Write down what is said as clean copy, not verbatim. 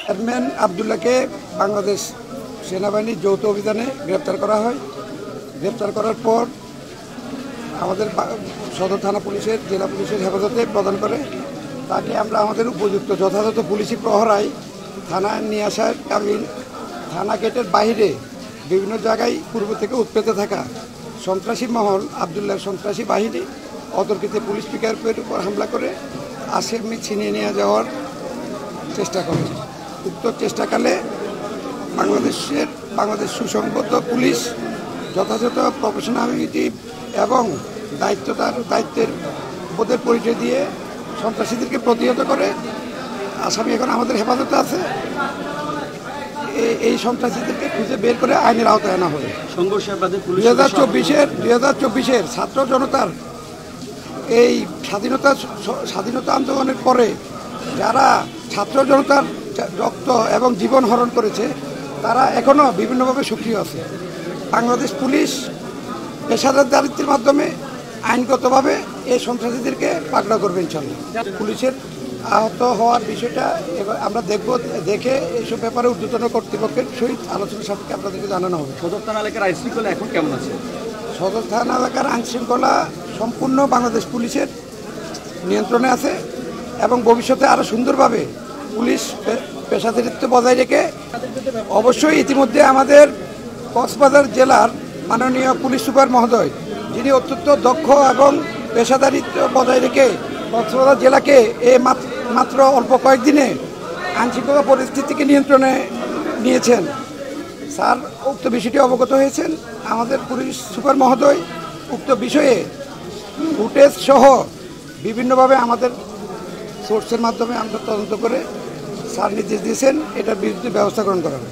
Chairman আবদুল্লাহকে বাংলাদেশ সেনাবাহিনীর যৌথ অভিযানে গ্রেপ্তার করা হয়। গ্রেপ্তার করার পর আমাদের সদর থানা পুলিশের জেলা পুলিশের হেফাজতে প্রদান করে তাকে আমরা আমাদের উপযুক্ত যথাযথ পুলিশি প্রহরায় থানায় নিয়ে আসার কালীন থানা গেটের বাইরে বিভিন্ন জায়গায় পূর্ব থেকে উৎপেতে থাকা সন্ত্রাসী মহল আবদুল্লাহর সন্ত্রাসী বাহিনী অতর্কিত পুলিশ পিকআপের উপর হামলা করে আসামি ছিনিয়ে নিয়ে যাওয়ার চেষ্টা করে। উক্ত চেষ্টাকালে বাংলাদেশ সুসংবদ্ধ পুলিশ যথাযথ প্রফেশনালিটি এবং দায়িত্বের পদের পরিচয় দিয়ে সন্ত্রাসীদেরকে প্রতিহত করে আসামি এখন আমাদের হেফাজতে আছে। এই সন্ত্রাসীদেরকে খুঁজে বের করে আইনের আওতায় আনা হবে। 2024-এর ছাত্র জনতার এই স্বাধীনতা আন্দোলনের পরে যারা ছাত্র জনতার রক্ত এবং জীবন হরণ করেছে তারা এখনও বিভিন্নভাবে সক্রিয় আছে। বাংলাদেশ পুলিশ পেশাদারিত্বের মাধ্যমে আইনগতভাবে এই সন্ত্রাসীদেরকে পাকড়াও করবে ইনশাল্লাহ। পুলিশের আহত হওয়ার বিষয়টা এবার আমরা দেখে এইসব ব্যাপারে ঊর্ধ্বতন কর্তৃপক্ষের সহিত আলোচনা সাপেক্ষে আপনাদেরকে জানানো হবে। সদর থানা এলাকার আইন শৃঙ্খলা এখন কেমন আছে? সদর থানা এলাকার আইন শৃঙ্খলা সম্পূর্ণ বাংলাদেশ পুলিশের নিয়ন্ত্রণে আছে এবং ভবিষ্যতে আরও সুন্দরভাবে পুলিশ পেশাদারিত্ব বজায় রেখে অবশ্যই ইতিমধ্যে আমাদের কক্সবাজার জেলার মাননীয় পুলিশ সুপার মহোদয় যিনি অত্যন্ত দক্ষ এবং পেশাদারিত্ব বজায় রেখে কক্সবাজার জেলাকে মাত্র অল্প কয়েকদিনে আইনশৃঙ্খলা পরিস্থিতিকে নিয়ন্ত্রণে নিয়েছেন। স্যার উক্ত বিষয়টি অবগত হয়েছেন। আমাদের পুলিশ সুপার মহোদয় উক্ত বিষয়ে ফুটেজ সহ বিভিন্নভাবে আমাদের সোর্সের মাধ্যমে আমরা তদন্ত করে স্যার নির্দেশ দিয়েছেন এটার বিরুদ্ধে ব্যবস্থা গ্রহণ করা হবে।